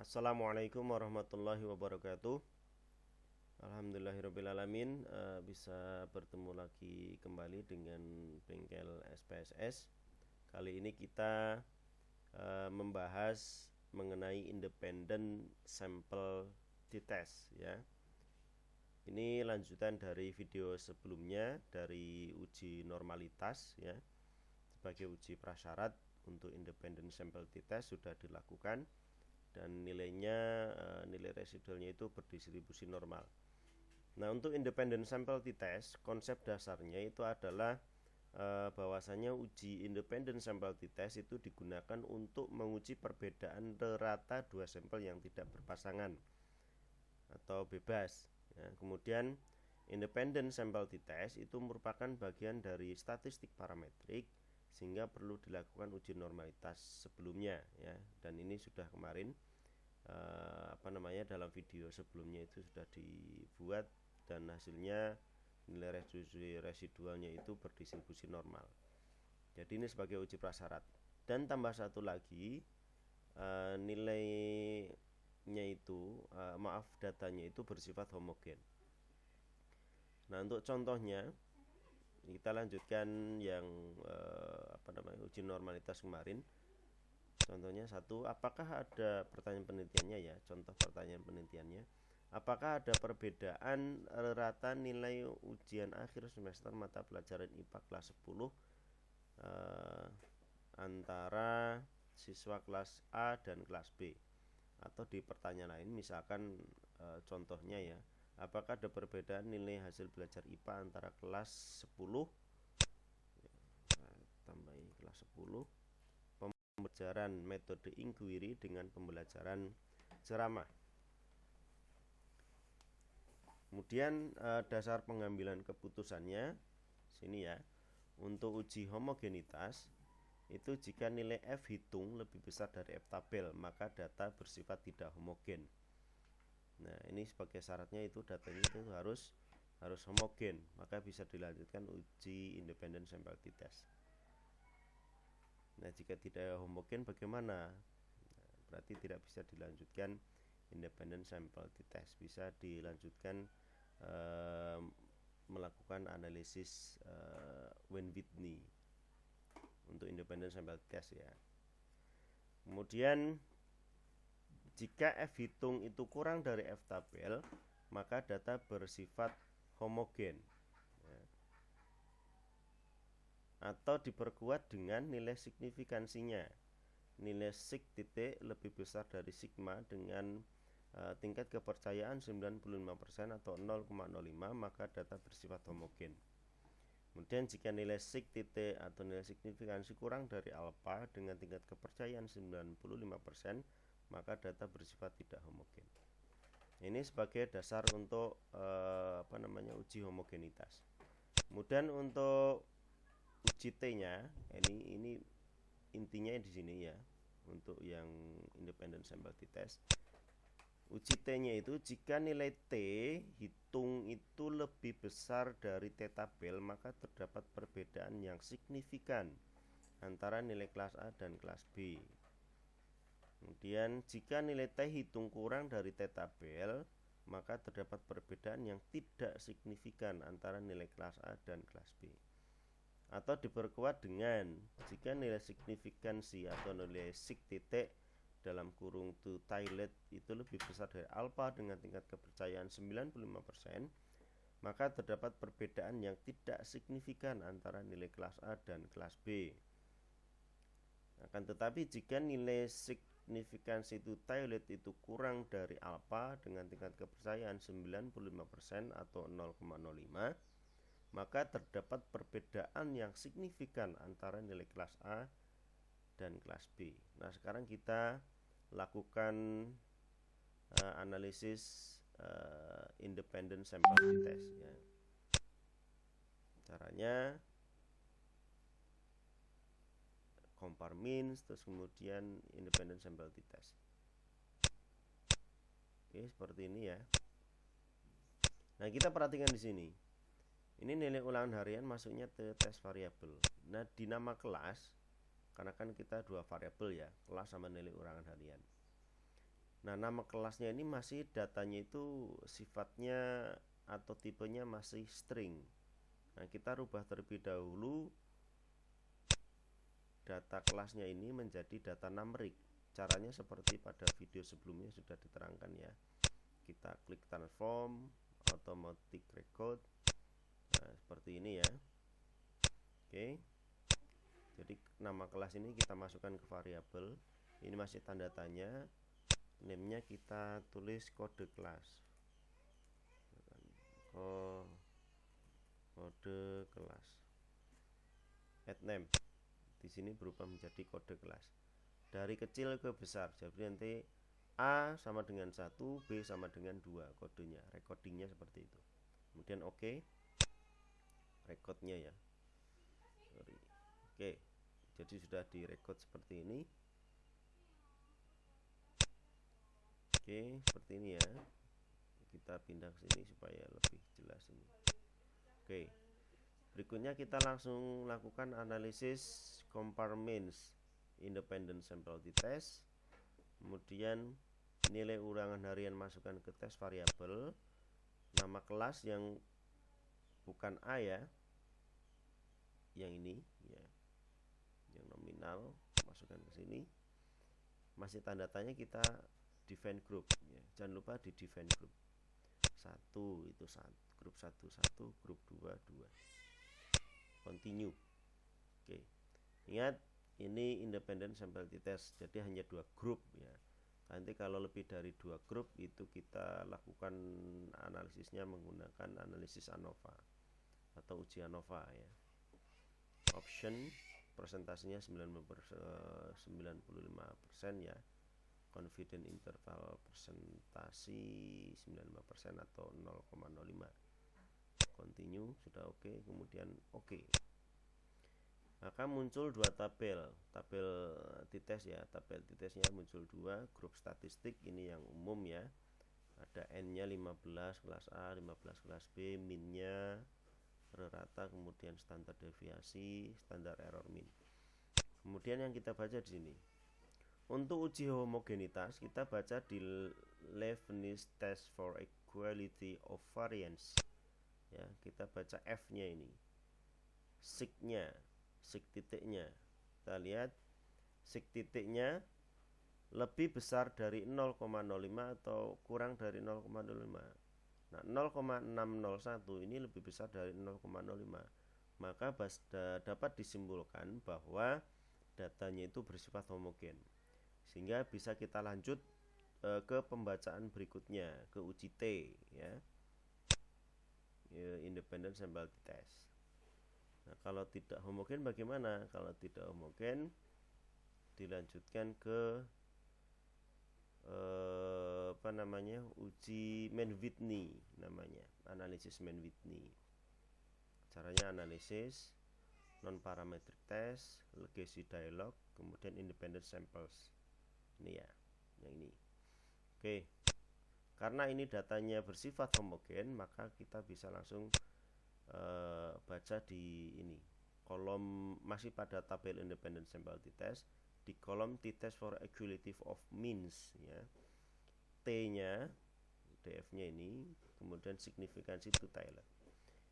Assalamualaikum warahmatullahi wabarakatuh. Alhamdulillahirrabbilalamin, bisa bertemu lagi kembali dengan bengkel SPSS. Kali ini kita membahas mengenai independent sample t-test ya. Ini lanjutan dari video sebelumnya dari uji normalitas ya. Sebagai uji prasyarat untuk independent sample t-test sudah dilakukan dan nilai residualnya itu berdistribusi normal. Nah, untuk independent sample t-test, konsep dasarnya itu adalah bahwasanya uji independent sample t-test itu digunakan untuk menguji perbedaan rata dua sampel yang tidak berpasangan atau bebas ya. Kemudian independent sample t-test itu merupakan bagian dari statistik parametrik sehingga perlu dilakukan uji normalitas sebelumnya ya. Dan ini sudah kemarin dalam video sebelumnya itu sudah dibuat dan hasilnya nilai residualnya itu berdistribusi normal. Jadi ini sebagai uji prasyarat. Dan tambah satu lagi, nilainya itu datanya itu bersifat homogen. Nah, untuk contohnya kita lanjutkan yang uji normalitas kemarin. Contohnya satu, apakah ada pertanyaan penelitiannya ya? Contoh pertanyaan penelitiannya, apakah ada perbedaan rata nilai ujian akhir semester mata pelajaran IPA kelas 10 antara siswa kelas A dan kelas B? Atau di pertanyaan lain misalkan contohnya ya, apakah ada perbedaan nilai hasil belajar IPA antara kelas 10 tambahin kelas 10 pembelajaran metode inquiry dengan pembelajaran ceramah. Kemudian dasar pengambilan keputusannya sini ya. Untuk uji homogenitas itu jika nilai F hitung lebih besar dari F tabel, maka data bersifat tidak homogen. Nah, ini sebagai syaratnya itu datanya itu harus homogen, maka bisa dilanjutkan uji independent sample t-test. Nah, jika tidak homogen bagaimana? Nah, berarti tidak bisa dilanjutkan independent sample t-test. Bisa dilanjutkan melakukan analisis Wien-Whitney untuk independent sample test ya. Kemudian jika F hitung itu kurang dari F tabel, maka data bersifat homogen ya. Atau diperkuat dengan nilai signifikansinya. Nilai sig titik lebih besar dari sigma dengan tingkat kepercayaan 95% atau 0,05, maka data bersifat homogen. Kemudian jika nilai sig titik atau nilai signifikansi kurang dari alfa dengan tingkat kepercayaan 95%, maka data bersifat tidak homogen. Ini sebagai dasar untuk uji homogenitas. Kemudian untuk uji T-nya, ini intinya di sini ya. Untuk yang independent sample t-test, uji T-nya itu jika nilai T hitung itu lebih besar dari T tabel, maka terdapat perbedaan yang signifikan antara nilai kelas A dan kelas B. Kemudian jika nilai T hitung kurang dari T tabel, maka terdapat perbedaan yang tidak signifikan antara nilai kelas A dan kelas B. Atau diperkuat dengan jika nilai signifikansi atau nilai sig titik dalam kurung to toilet itu lebih besar dari alfa dengan tingkat kepercayaan 95%, maka terdapat perbedaan yang tidak signifikan antara nilai kelas A dan kelas B. Akan tetapi jika nilai signifikansi to toilet itu kurang dari alfa dengan tingkat kepercayaan 95% atau 0,05, maka terdapat perbedaan yang signifikan antara nilai kelas A dan kelas B. Nah, sekarang kita lakukan analisis independent sample t-test ya. Caranya compare means, terus kemudian independent sample t-test. Oke, seperti ini ya. Nah, kita perhatikan di sini. Ini nilai ulangan harian masuknya ke tes variabel. Nah, di nama kelas, karena kan kita dua variabel ya, kelas sama nilai ulangan harian. Nah, nama kelasnya ini masih datanya itu sifatnya atau tipenya masih string. Nah, kita rubah terlebih dahulu data kelasnya ini menjadi data numerik. Caranya seperti pada video sebelumnya sudah diterangkan ya. Kita klik transform automatic record. Nah, seperti ini ya. Oke. Jadi nama kelas ini kita masukkan ke variabel. Ini masih tanda tanya. Name-nya kita tulis kode kelas. Kode kelas. Add name. Di sini berubah menjadi kode kelas. Dari kecil ke besar. Jadi nanti A sama dengan 1, B sama dengan 2 kodenya. Recordingnya seperti itu. Kemudian oke. Recordnya ya. Oke. Jadi sudah direkod seperti ini. Oke, seperti ini ya. Kita pindah ke sini supaya lebih jelas ini. Oke. Berikutnya kita langsung lakukan analisis compare means independent sample t-test. Kemudian nilai ulangan harian masukkan ke tes variabel. Nama kelas yang bukan A ya. Yang ini ya. Yang nominal masukkan ke sini. Masih tanda tanya kita define group ya. Jangan lupa di define group. 1 itu grup 1 1, grup 2 2. Continue. Oke. Ingat ini independent sample t-test. Jadi hanya 2 grup ya. Nanti kalau lebih dari 2 grup itu kita lakukan analisisnya menggunakan analisis ANOVA atau uji ANOVA ya. Option presentasinya 95% ya. Confident interval presentasi 95% atau 0,05. Continue sudah oke, kemudian oke. Maka muncul 2 tabel t-test ya. Tabel t-testnya muncul 2, grup statistik ini yang umum ya. Ada N-nya 15 kelas A, 15 kelas B, min-nya rata, kemudian standar deviasi, standar error min. Kemudian yang kita baca di sini. Untuk uji homogenitas kita baca di Leibniz test for equality of variance. Ya, kita baca F-nya ini. Sig-nya, sig titiknya. Kita lihat sig titiknya lebih besar dari 0,05 atau kurang dari 0,05. Nah, 0,601 ini lebih besar dari 0,05. Maka dapat disimpulkan bahwa datanya itu bersifat homogen. Sehingga bisa kita lanjut ke pembacaan berikutnya, ke uji T ya. Independent sample test. Nah, kalau tidak homogen bagaimana? Kalau tidak homogen dilanjutkan ke uji Mann-Whitney namanya, analisis Mann-Whitney. Caranya analisis non parametric test, legacy dialog, kemudian independent samples. Ini ya, yang ini. Oke. Karena ini datanya bersifat homogen, maka kita bisa langsung baca di ini. Kolom masih pada tabel independent sample t-test, di kolom t-test for equality of means ya. T-nya, DF-nya ini, kemudian signifikansi to Taylor.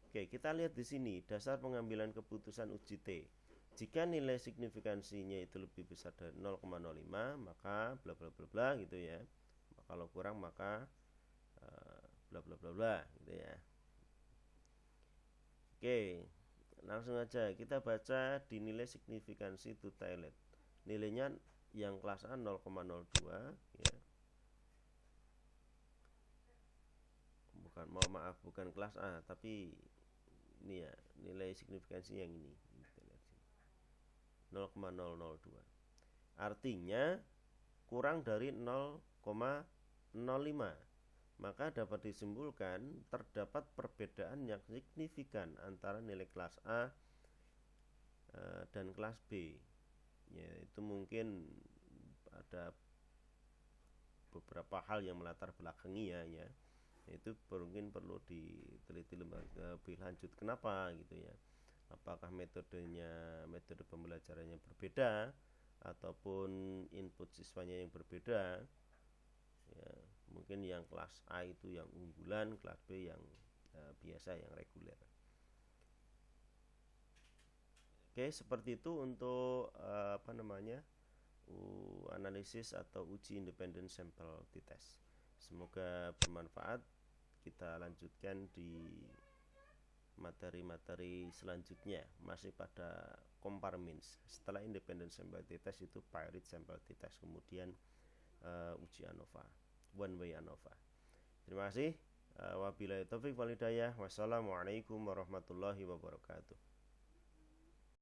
Oke, kita lihat di sini dasar pengambilan keputusan uji T. Jika nilai signifikansinya itu lebih besar dari 0,05, maka bla bla bla bla gitu ya. Kalau kurang maka bla bla bla bla gitu ya. Oke, langsung aja kita baca di nilai signifikansi to Taylor. Nilainya yang kelas A 0,02 ya. Bukan kelas A, tapi ini ya, nilai signifikansi yang ini 0,002. Artinya kurang dari 0,05. Maka dapat disimpulkan terdapat perbedaan yang signifikan antara nilai kelas A dan kelas B. Ya, itu mungkin ada beberapa hal yang melatar belakangi ya. Itu mungkin perlu diteliti lebih lanjut kenapa gitu ya. Apakah metode pembelajarannya berbeda ataupun input siswanya yang berbeda ya, mungkin yang kelas A itu yang unggulan, kelas B yang biasa, yang reguler. Oke, seperti itu untuk analisis atau uji independen sampel t-test. Semoga bermanfaat. Kita lanjutkan di materi-materi selanjutnya, masih pada compartments. Setelah independent sample t-test itu Pirit sample t-test, kemudian uji ANOVA, one way ANOVA. Terima kasih. Wabillahi taufik wal hidayah. Wassalamualaikum warahmatullahi wabarakatuh.